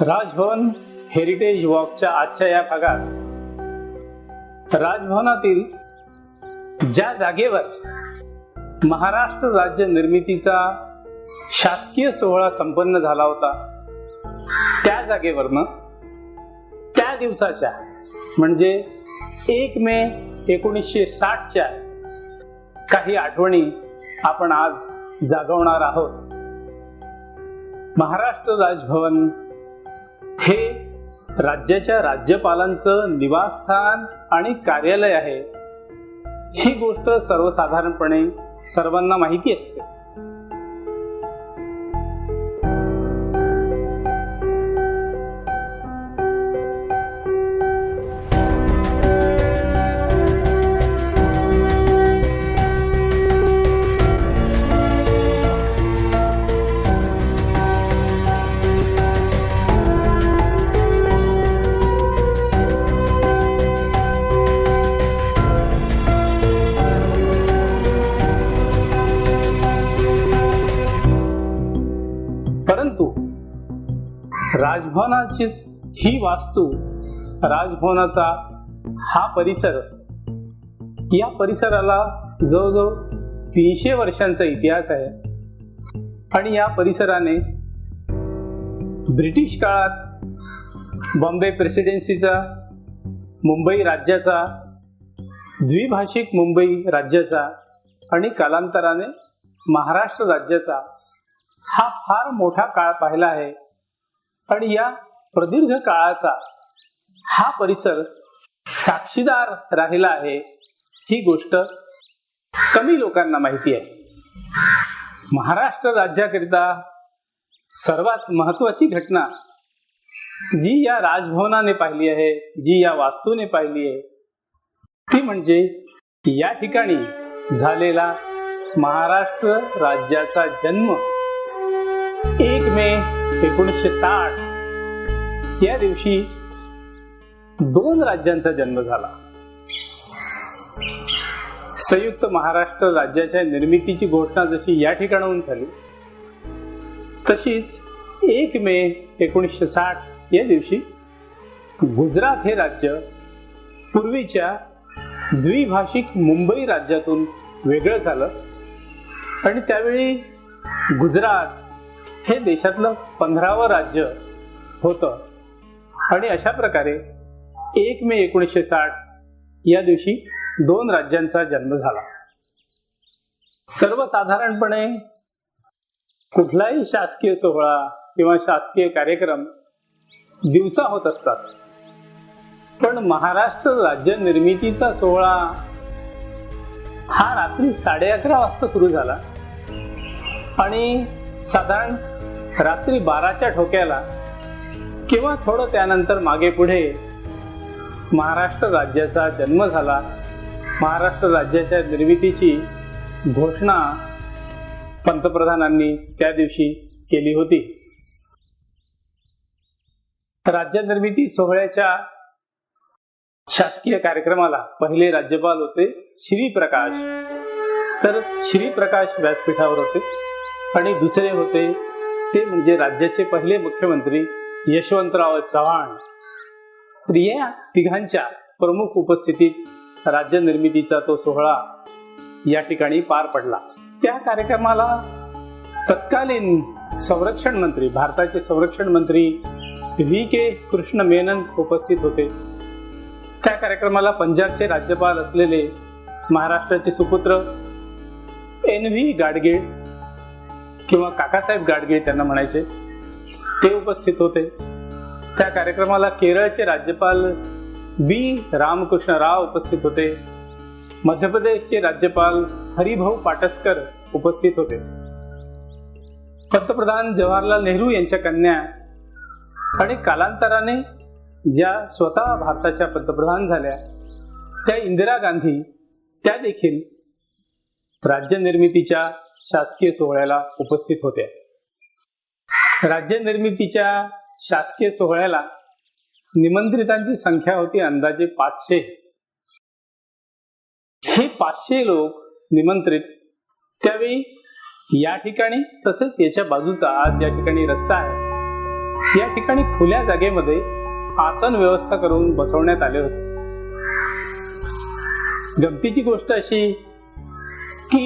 Raj Bhavan heritage वॉकच्या आजच्या या भागात राजभवनातील ज्या जागेवर महाराष्ट्र राज्य निर्मितीचा शासकीय सोहळा संपन्न झाला होता त्या जागेवरनं त्या दिवसाच्या म्हणजे 1 मे 1960च्या काही आठवणी आपण आज जागवणार आहोत. महाराष्ट्र राजभवन हे राज्याच्या राज्यपालांचं निवासस्थान आणि कार्यालय आहे. ही गोष्ट सर्वसाधारणपणे सर्वांना माहिती असते. परंतु राजभवनाची ही वास्तू, राजभवनाचा हा परिसर, या परिसराला जवळजवळ 300 वर्षांचा इतिहास आहे आणि या परिसराने ब्रिटिश काळात बॉम्बे प्रेसिडेन्सीचा, मुंबई राज्याचा, द्विभाषिक मुंबई राज्याचा आणि कालांतराने महाराष्ट्र राज्याचा हा फार मोठा काळ पाहिला आहे. आणि या प्रदीर्घ काळाचा हा परिसर साक्षीदार राहिला आहे. ही गोष्ट कमी लोकांना माहिती आहे. महाराष्ट्र राज्याकरिता सर्वात महत्वाची घटना जी या राजभवनाने पाहिली आहे, जी या वास्तूने पाहिली आहे, ती म्हणजे या ठिकाणी झालेला महाराष्ट्र राज्याचा जन्म 1 मे 1960 या दिवशी 2 राज्यांचा जन्म झाला. संयुक्त महाराष्ट्र राज्याच्या निर्मितीची घोषणा जशी या ठिकाणाहून झाली, तशीच 1 मे 1960 या दिवशी गुजरात हे राज्य पूर्वीच्या द्विभाषिक मुंबई राज्यातून वेगळं झालं आणि त्यावेळी गुजरात हे देशातलं 15वं राज्य होतं. आणि अशा प्रकारे 1 मे 1960 या दिवशी 2 राज्यांचा जन्म झाला. सर्वसाधारणपणे कुठलाही शासकीय सोहळा किंवा शासकीय कार्यक्रम दिवसा होत असतात, पण महाराष्ट्र राज्य निर्मितीचा सोहळा हा रात्री 11:30 वाजता सुरू झाला आणि साधारण रात्री 12च्या ठोक्याला किंवा थोडं त्यानंतर मागे पुढे महाराष्ट्र राज्याचा जन्म झाला. महाराष्ट्र राज्याच्या निर्मितीची घोषणा पंतप्रधानांनी त्या दिवशी केली होती. राज्य निर्मिती सोहळ्याच्या शासकीय कार्यक्रमाला पहिले राज्यपाल होते श्री प्रकाश, तर श्री प्रकाश व्यासपीठावर होते. आणि दुसरे होते ते म्हणजे राज्याचे पहिले मुख्यमंत्री यशवंतराव चव्हाण. या तिघांच्या प्रमुख उपस्थितीत राज्य निर्मितीचा तो सोहळा या ठिकाणी पार पडला. त्या कार्यक्रमाला तत्कालीन संरक्षण मंत्री, भारताचे संरक्षण मंत्री V.K. कृष्ण मेनन उपस्थित होते. त्या कार्यक्रमाला पंजाबचे राज्यपाल असलेले महाराष्ट्राचे सुपुत्र N.V. गाडगीळ किंवा काकासाहेब गाडगीळ त्यांना म्हणायचे, ते उपस्थित होते. त्या कार्यक्रमाला केरळचे राज्यपाल B. रामकृष्ण राव उपस्थित होते. मध्य प्रदेशचे राज्यपाल हरिभाऊ पाटसकर उपस्थित होते. पंतप्रधान जवाहरलाल नेहरू यांच्या कन्या आणि कालांतराने ज्या स्वतः भारताच्या पंतप्रधान झाल्या त्या इंदिरा गांधी, त्या देखील राज्य निर्मितीच्या शासकीय सोहळ्याला उपस्थित होत्या. राज्य निर्मितीच्या शासकीय सोहळ्याला निमंत्रितांची संख्या होती अंदाजे 500. हे 500 लोक निमंत्रित त्यावेळी या ठिकाणी तसेच याच्या बाजूचा आज ज्या ठिकाणी रस्ता आहे या ठिकाणी खुल्या जागेमध्ये आसन व्यवस्था करून बसवण्यात आले होते. गमतीची गोष्ट अशी की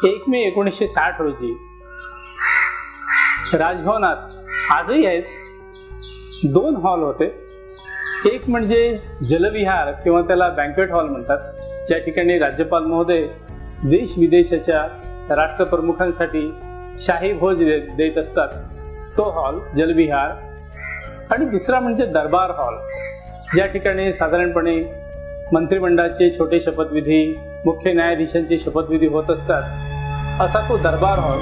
1 मे 1960 रोजी राजभवनात आजही आहेत 2 हॉल होते. एक म्हणजे जलविहार किंवा त्याला बँक्वेट हॉल म्हणतात, ज्या ठिकाणी राज्यपाल महोदय देश विदेशाच्या राष्ट्रप्रमुखांसाठी शाही भोज देत असतात, तो हॉल जलविहार. आणि दुसरा म्हणजे दरबार हॉल, ज्या ठिकाणी साधारणपणे मंत्रिमंडळाचे छोटे शपथविधी, मुख्य न्यायाधीशांचे शपथविधी होत असतात, असा तो दरबार हॉल.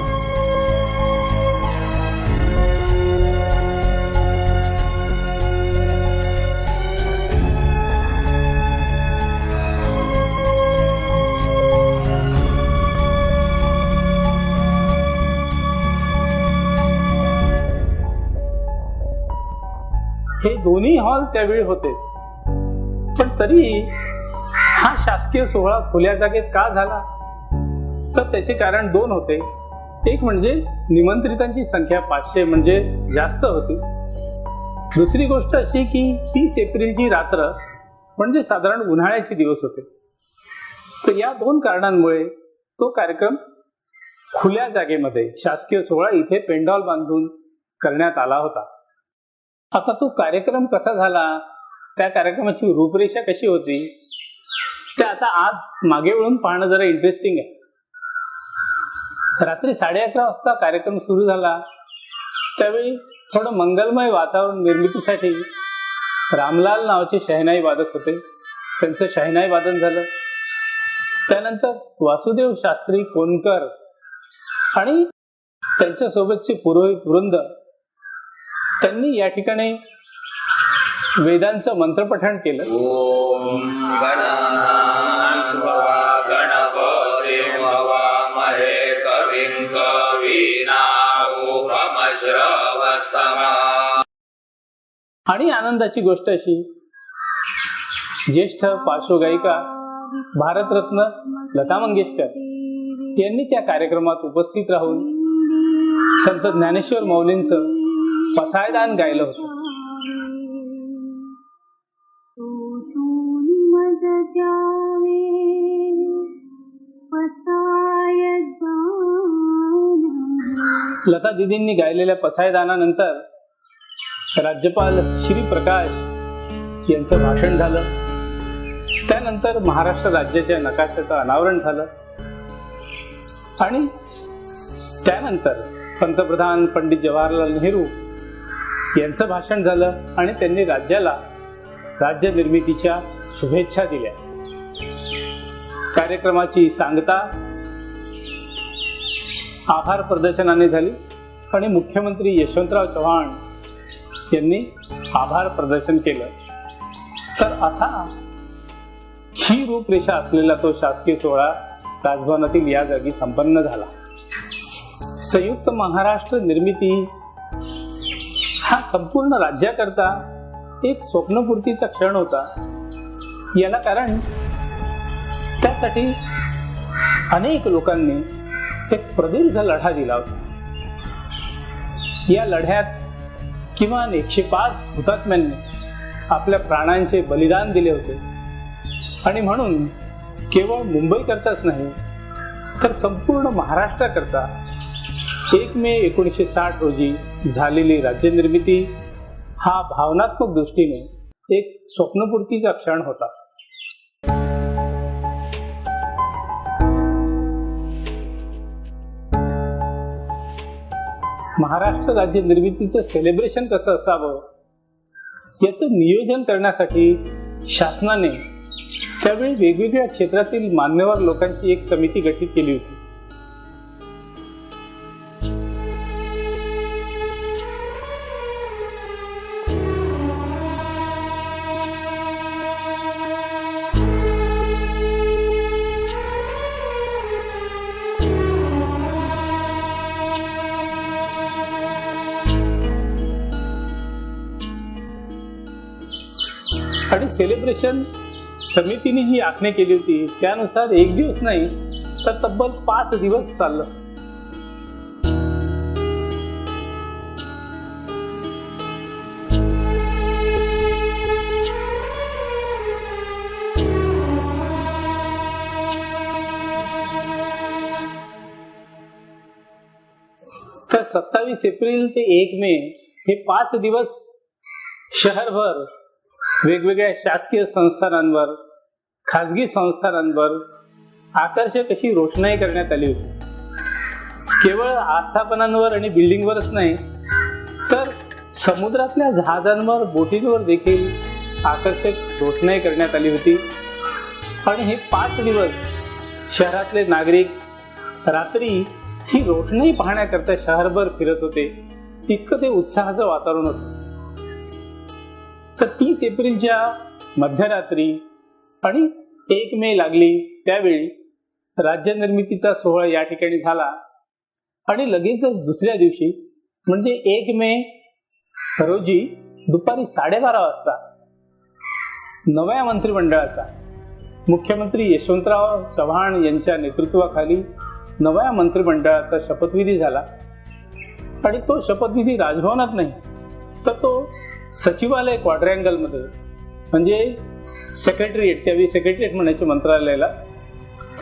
हे दोन्ही हॉल त्यावेळी होतेच, पण तरी हा शासकीय सोहळा खुल्या जागेत का झाला, तर त्याचे कारण 2 होते. एक म्हणजे निमंत्रितांची संख्या 500 म्हणजे जास्त होती. दुसरी गोष्ट अशी की 30 एप्रिलची रात्र म्हणजे साधारण उन्हाळ्याचे दिवस होते. तर या 2 कारणांमुळे तो कार्यक्रम खुल्या जागेमध्ये, शासकीय सोहळा इथे पेंडॉल बांधून करण्यात आला होता. आता तो कार्यक्रम कसा झाला, त्या कार्यक्रमाची रूपरेषा कशी होती, ते आता आज मागे वळून पाहणं जरा इंटरेस्टिंग आहे. रात्री 11:30 वाजता कार्यक्रम सुरू झाला. त्यावेळी थोडं मंगलमय वातावरण निर्मितीसाठी रामलाल नावाचे शहनाई वादक होते, त्यांचं शहनाई वादन झालं. त्यानंतर वासुदेव शास्त्री कोणकर आणि त्यांच्यासोबतचे पुरोहित वृंद, त्यांनी या ठिकाणी वेदांचं मंत्रपठण केलं. ओम गणानां गणपतिं हवामहे कविं कवीनामुपमश्रवस्तमः. आणि आनंदाची गोष्ट अशी, ज्येष्ठ पार्श्वगायिका भारतरत्न लता मंगेशकर यांनी त्या कार्यक्रमात उपस्थित राहून संत ज्ञानेश्वर माऊलींचं पसायदान गायलं होतं. लता दीदींनी गायलेल्या पसायदानानंतर राज्यपाल श्री प्रकाश यांचं भाषण झालं. त्यानंतर महाराष्ट्र राज्याच्या नकाशाचं अनावरण झालं आणि त्यानंतर पंतप्रधान पंडित जवाहरलाल नेहरू यांचं भाषण झालं आणि त्यांनी राज्याला राज्य निर्मितीच्या शुभेच्छा दिल्या. कार्यक्रमाची सांगता आभार प्रदर्शनाने झाली आणि मुख्यमंत्री यशवंतराव चव्हाण यांनी आभार प्रदर्शन केलं. तर असा ही रूपरेषा असलेला तो शासकीय सोहळा राजभवनातील या जागी संपन्न झाला. संयुक्त महाराष्ट्र निर्मिती हा संपूर्ण राज्याकरता एक स्वप्नपूर्तीचा क्षण होता. याला कारण त्यासाठी अनेक लोकांनी एक प्रदीर्घ लढा दिला होता. या लढ्यात किमान 105 हुतात्म्यांनी आपल्या प्राणांचे बलिदान दिले होते आणि म्हणून केवळ मुंबईकरताच नाही तर संपूर्ण महाराष्ट्राकरता 1 मे 1960 रोजी झालेली राज्य निर्मिती हा भावनात्मक दृष्टीने एक स्वप्नपूर्तीचा क्षण होता. महाराष्ट्र राज्य निर्मितीचं सेलिब्रेशन कसं असावं याचं नियोजन करण्यासाठी शासनाने त्यावेळी वेगवेगळ्या क्षेत्रातील मान्यवर लोकांची एक समिती गठीत केली होती. आणि सेलिब्रेशन समितीने जी आखणी केली होती त्यानुसार 1 दिवस नाही तर तब्बल 5 दिवस चाललं. 27 एप्रिल ते 1 मे हे 5 दिवस शहरभर वेगवेगळ्या शासकीय संस्थानांवर, खाजगी संस्थानांवर आकर्षक अशी रोषणाई करण्यात आली होती. केवळ आस्थापनांवर आणि बिल्डिंगवरच नाही, तर समुद्रातल्या जहाजांवर, बोटींवर देखील आकर्षक रोषणाई करण्यात आली होती. आणि हे 5 दिवस शहरातले नागरिक रात्री ही रोषणाई पाहण्याकरता शहरभर फिरत होते. इतकं ते उत्साहाचं वातावरण होतं. तर 30 एप्रिलच्या मध्यरात्री आणि 1 मे लागली, त्यावेळी राज्यनिर्मितीचा सोहळा या ठिकाणी झाला. आणि लगेचच दुसऱ्या दिवशी म्हणजे 1 मे रोजी दुपारी 12:30 वाजता नव्या मंत्रिमंडळाचा, मुख्यमंत्री यशवंतराव चव्हाण यांच्या नेतृत्वाखाली नव्या मंत्रिमंडळाचा शपथविधी झाला. आणि तो शपथविधी राजभवनात नाही, तर तो सचिवालय क्वाड्रँगलमध्ये, म्हणजे सेक्रेटरिएट, त्यावेळी सेक्रेटरिएट म्हणायचे मंत्रालयाला,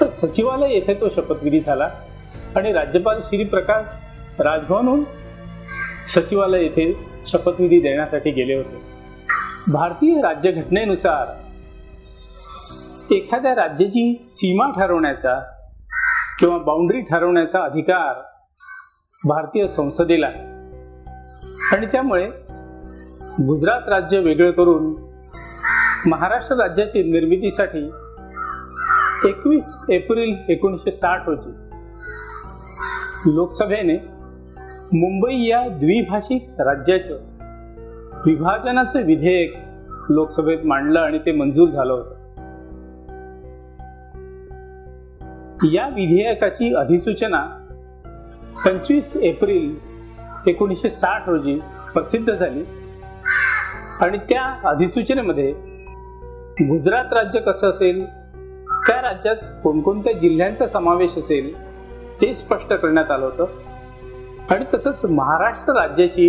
तर सचिवालय येथे तो शपथविधी झाला. आणि राज्यपाल श्री प्रकाश राजभवनहून सचिवालय येथे शपथविधी देण्यासाठी गेले होते. भारतीय राज्यघटनेनुसार एखाद्या राज्याची सीमा ठरवण्याचा किंवा बाउंड्री ठरवण्याचा अधिकार भारतीय संसदेला आहे. आणि त्यामुळे गुजरात राज्य वेगळं करून महाराष्ट्र राज्याची निर्मितीसाठी 21 एप्रिल 1960 रोजी लोकसभेने मुंबई या द्विभाषिक राज्याचं विभाजनाचं विधेयक लोकसभेत मांडलं आणि ते मंजूर झालं होतं. या विधेयकाची अधिसूचना 25 एप्रिल 1960 रोजी प्रसिद्ध झाली. आणि त्या अधिसूचनेमध्ये गुजरात राज्य कसं असेल, त्या राज्यात कोणकोणत्या जिल्ह्यांचा समावेश असेल ते स्पष्ट करण्यात आलं होतं. आणि तसंच महाराष्ट्र राज्याची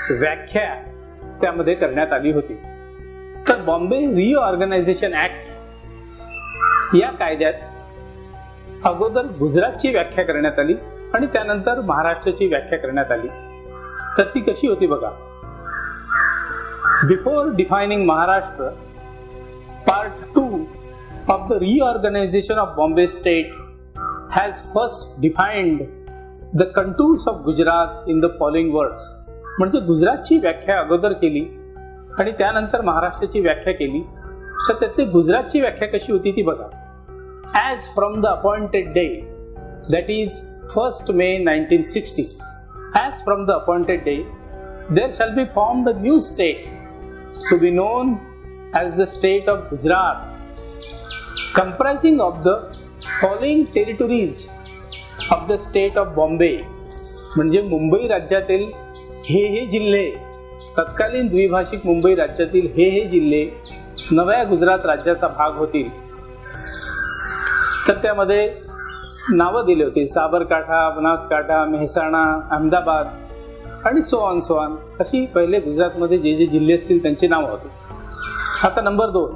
व्याख्या त्यामध्ये करण्यात आली होती. तर बॉम्बे रिऑर्गनायझेशन ऍक्ट या कायद्यात अगोदर गुजरातची व्याख्या करण्यात आली आणि त्यानंतर महाराष्ट्राची व्याख्या करण्यात आली. तर ती कशी होती बघा. Before defining Maharashtra, part 2 of the reorganization of Bombay state has first defined the contours of Gujarat in the following words. म्हणजे गुजरातची व्याख्या अगोदर केली आणि त्यानंतर महाराष्ट्राची व्याख्या केली. तर त्यातली गुजरातची व्याख्या कशी होती ती बघा. As from the appointed day, that is 1st May 1960, as from the appointed day, there shall be formed a new state to be known as the state of Gujarat, comprising of the following territories of the state of Bombay. म्हणजे मुंबई राज्यातील हे जिल्हे, तत्कालीन द्विभाषिक मुंबई राज्यातील हे जिल्हे नव्या गुजरात राज्याचा भाग होतील. तर त्यामध्ये नावं दिली होती. साबरकांठा, बनासकांठा, मेहसाणा, अहमदाबाद आणि सो ऑन अशी पहिले गुजरातमध्ये जे जिल्हे असतील त्यांची नावं होती. आता नंबर 2,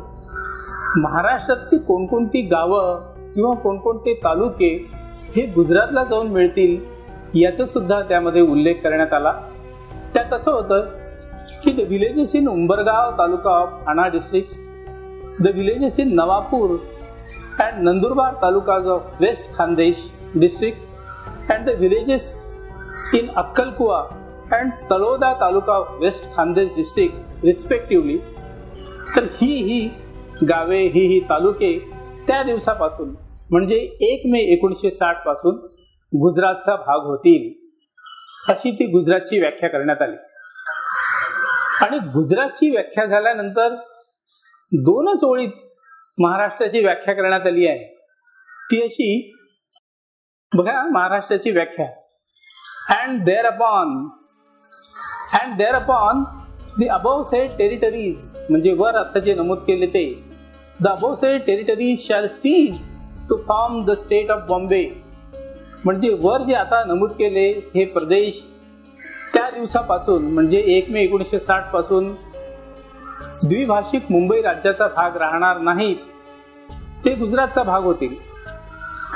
महाराष्ट्रातली कोणकोणती गावं किंवा कोणकोणते तालुके हे गुजरातला जाऊन मिळतील याचा सुद्धा त्यामध्ये उल्लेख करण्यात आला. त्यात असं होतं की the villages in Umbargaon taluka of Thana district, the villages in Navapur and Nandurbar talukas of west Khandesh district and the villages in अक्कलकुवा and Taloda taluka of west Khandesh district respectively. तर ही गावे, ही तालुके त्या दिवसापासून म्हणजे 1 मे 1960 पासून गुजरातचा भाग होतील, अशी ती गुजरातची व्याख्या करण्यात आली. आणि गुजरातची व्याख्या झाल्यानंतर 2च ओळीत महाराष्ट्राची व्याख्या करण्यात आली आहे. ती अशी बघा, महाराष्ट्राची व्याख्या. And thereupon the above said territories, म्हणजे वर आता जे नमूद केले ते, the above said territories shall cease to form the state of Bombay. म्हणजे वर जे आता नमूद केले हे प्रदेश त्या दिवसापासून म्हणजे 1 मे 1960 पासून द्विभाषिक मुंबई राज्याचा भाग राहणार नाहीत, ते गुजरातचा भाग होतील.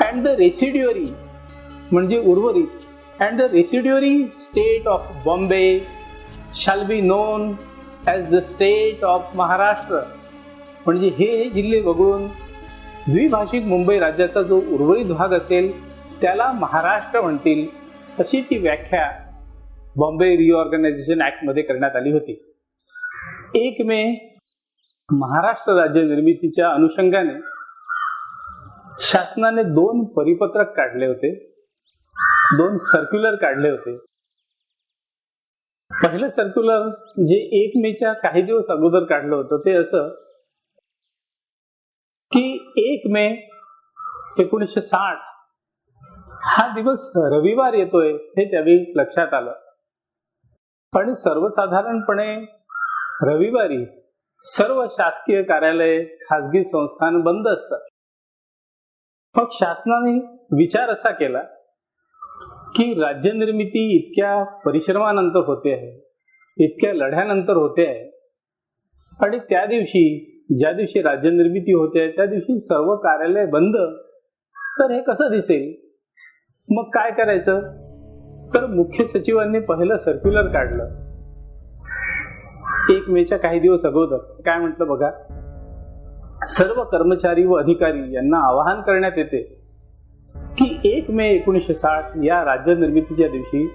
अँड द रेसिड्युअरी म्हणजे उर्वरित and the residuary state of Bombay shall be known as the state of Maharashtra. म्हणजे हे जिल्हे वगळून द्विभाषिक मुंबई राज्याचा जो उर्वरित भाग असेल त्याला महाराष्ट्र म्हणतील, अशी ती व्याख्या बॉम्बे रिऑर्गनायझेशन ऍक्ट मध्ये करण्यात आली होती. 1 मे महाराष्ट्र राज्य निर्मितीच्या अनुषंगाने शासनाने 2 परिपत्रक काढले होते, 2 सर्क्युलर काढले होते. पहिलं सर्क्युलर जे 1 मेच्या काही दिवस अगोदर काढलं होतं ते असं की 1 मे 1960 हा दिवस रविवार येतोय हे त्यावेळी लक्षात आलं. आणि सर्वसाधारणपणे रविवारी सर्व शासकीय कार्यालय, खासगी संस्थान बंद असतात. मग शासनाने विचार असा केला की राज्य निर्मिती इतक्या परिश्रमानंतर होते आहे, इतक्या लढ्यानंतर होते आहे, आणि त्या दिवशी ज्या दिवशी राज्य निर्मिती होते आहे त्या दिवशी सर्व कार्यालय बंद, तर हे कसं दिसेल? मग काय करायचं? तर मुख्य सचिवांनी पहिलं सर्क्युलर काढलं 1 मेच्या काही दिवस अगोदर. काय म्हटलं बघा, सर्व कर्मचारी व अधिकारी यांना आवाहन करण्यात येते की 1 मे 1960 या राज्य निर्मितीच्या दिवशी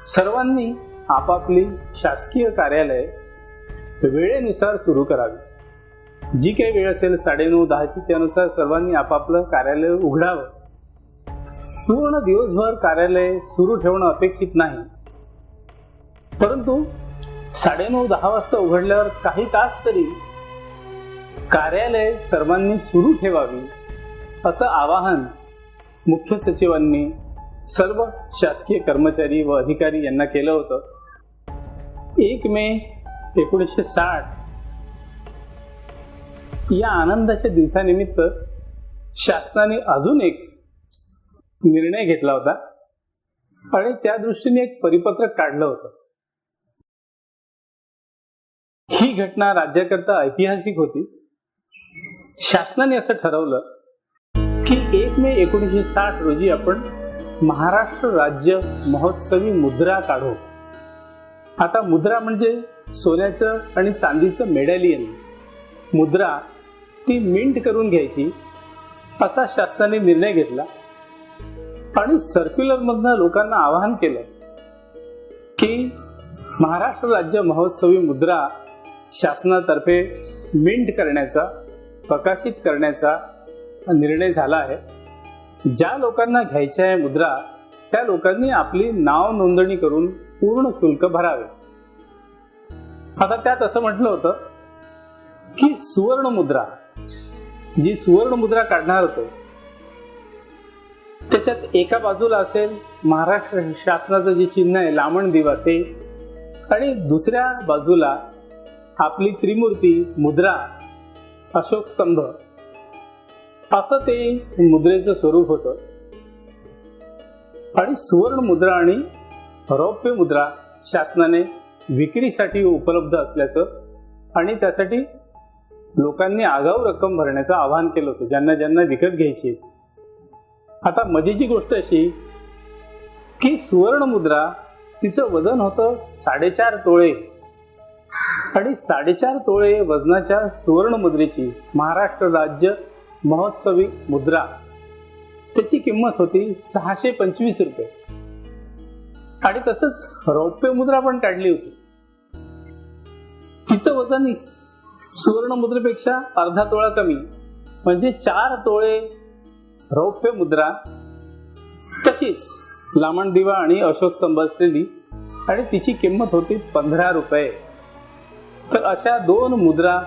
सर्वांनी आपापली शासकीय कार्यालय वेळेनुसार सुरू करावी. जी काही वेळ असेल 9:30-10ची, त्यानुसार सर्वांनी आपापलं कार्यालय उघडावं. पूर्ण दिवसभर कार्यालय सुरू ठेवणं अपेक्षित नाही, परंतु 9:30-10 वाजता उघडल्यावर काही तास तरी कार्यालय सर्वांनी सुरू ठेवावी, असं आवाहन मुख्य सचिवांनी सर्व शासकीय कर्मचारी व अधिकारी यांना केलं होतं. 1 मे 1960 या आनंदाच्या दिवसानिमित्त शासनाने अजून एक निर्णय घेतला होता आणि त्या दृष्टीने एक परिपत्रक काढलं होतं. ही घटना राज्याकरता ऐतिहासिक होती. शासनाने असं ठरवलं की 1 मे 1960 रोजी आपण महाराष्ट्र राज्य महोत्सवी मुद्रा काढू. आता मुद्रा म्हणजे सोन्याचं आणि चांदीचं मेडॅलियन. मुद्रा ती मिंट करून घ्यायची असा शासनाने निर्णय घेतला आणि सर्क्युलर मधनं लोकांना आवाहन केलं की महाराष्ट्र राज्य महोत्सवी मुद्रा शासनातर्फे मिंट करण्याचा, प्रकाशित करण्याचा निर्णय झाला आहे. ज्या लोकांना घ्यायच्या आहे मुद्रा त्या लोकांनी आपली नाव नोंदणी करून पूर्ण शुल्क भरावे. आता त्यात असं म्हटलं होतं की सुवर्ण मुद्रा, जी सुवर्ण मुद्रा काढणार होतो त्याच्यात एका बाजूला असेल महाराष्ट्र शासनाचं जे चिन्ह आहे लामण दिवा ते, आणि दुसऱ्या बाजूला आपली त्रिमूर्ती मुद्रा अशोक स्तंभ, असं ते मुद्रेचं स्वरूप होतं. आणि सुवर्ण मुद्रा आणि रौप्य मुद्रा शासनाने विक्रीसाठी उपलब्ध असल्याचं आणि त्यासाठी लोकांनी आगाऊ रक्कम भरण्याचं आवाहन केलं होतं ज्यांना ज्यांना विकत घ्यायची. आता मजेची गोष्ट अशी की सुवर्ण मुद्रा तिचं वजन होतं 4.5 तोळे, आणि 4.5 तोळे वजनाच्या सुवर्ण मुद्रेची महाराष्ट्र राज्य महोत्सवी मुद्रा त्याची किंमत होती 625 रुपये. आणि तसंच रौप्य मुद्रा पण काढली होती. तिचं वजन सुवर्ण मुद्रेपेक्षा अर्धा तोळा कमी, म्हणजे 4 तोळे रौप्य मुद्रा, तशीच लामण दिवा आणि अशोक स्तंभ असलेली, आणि तिची किंमत होती 15 रुपये. तर अशा 2 मुद्रा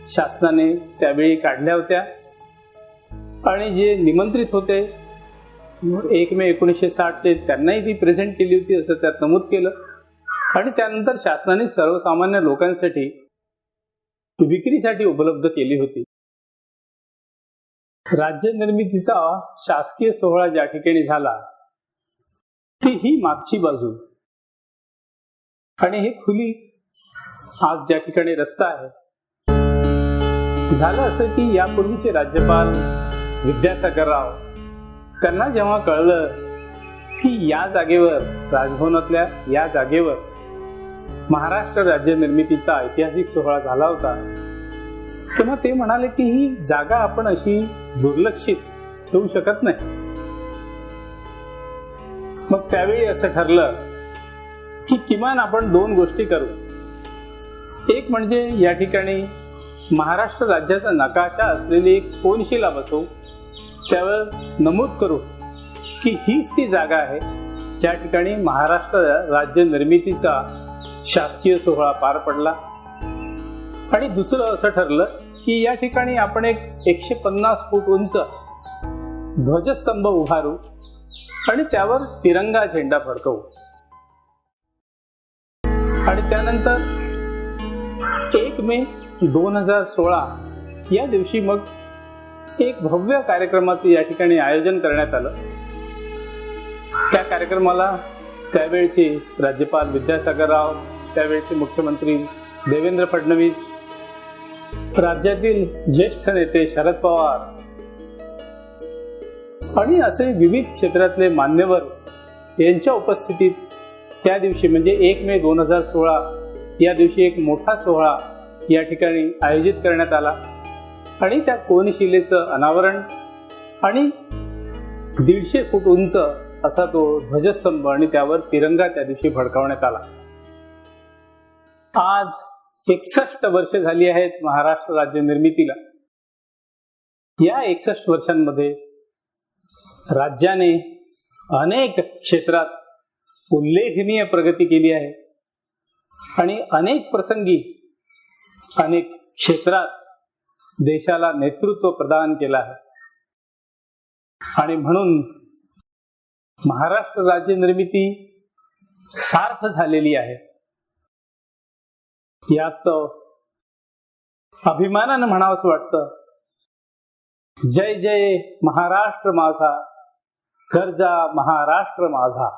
शासनाने त्यावेळी काढल्या होत्या. आणि जे निमंत्रित होते 1 मे 1960 त्यांनाही ती प्रेझेंट केली होती असं त्यात नमूद केलं. आणि त्यानंतर शासनाने सर्वसामान्य लोकांसाठी विक्रीसाठी उपलब्ध केली होती. राज्य निर्मितीचा शासकीय सोहळा ज्या ठिकाणी झाला ती ही मागची बाजू, आणि हे खुली आज ज्या ठिकाणी रस्ता आहे. झालं असं की यापूर्वीचे राज्यपाल विद्यासागर राव त्यांना जेव्हा कळलं की या जागेवर, राजभवनातल्या या जागेवर महाराष्ट्र राज्य निर्मितीचा ऐतिहासिक सोहळा झाला होता, तेव्हा ते म्हणाले की ही जागा आपण अशी दुर्लक्षित ठेवू शकत नाही. मग त्यावेळी असं ठरलं की किमान आपण 2 गोष्टी करू. एक म्हणजे या ठिकाणी महाराष्ट्र राज्याचा नकाशा असलेली एक कोनशिला बसवू, त्यावर नमूद करू की हीच ती जागा आहे ज्या ठिकाणी महाराष्ट्र राज्य निर्मितीचा शासकीय सोहळा पार पडला. आणि दुसरं असं ठरलं की या ठिकाणी आपण एक 150 फूट उंच ध्वजस्तंभ उभारू आणि त्यावर तिरंगा झेंडा फडकवू. आणि त्यानंतर 1 मे 2016 या दिवशी मग एक भव्य कार्यक्रमाचे या ठिकाणी आयोजन करण्यात आलं. त्या कार्यक्रमाला त्यावेळचे राज्यपाल विद्यासागर राव, त्यावेळचे मुख्यमंत्री देवेंद्र फडणवीस, राज्यातील ज्येष्ठ नेते शरद पवार आणि असे विविध क्षेत्रातले मान्यवर यांच्या उपस्थितीत त्या दिवशी म्हणजे 1 मे 2016 या दिवशी एक मोठा सोहळा या ठिकाणी आयोजित करण्यात आला. आणि त्या कोनशिलेचं अनावरण आणि 150 फूट उंच असा तो ध्वजस्तंभ आणि त्यावर तिरंगा त्या दिवशी फडकावण्यात आला. आज 61 वर्ष झाली आहेत महाराष्ट्र राज्य निर्मितीला. या 61 वर्षांमध्ये राज्याने अनेक क्षेत्रात उल्लेखनीय प्रगती केली आहे आणि अनेक प्रसंगी अनेक क्षेत्रात देशाला नेतृत्व प्रदान केलं आहे. आणि म्हणून महाराष्ट्र राज्य निर्मिती सार्थ झालेली आहे. यास्तव अभिमानानं म्हणावंसं वाटतं, जय जय महाराष्ट्र माझा, गर्जा महाराष्ट्र माझा.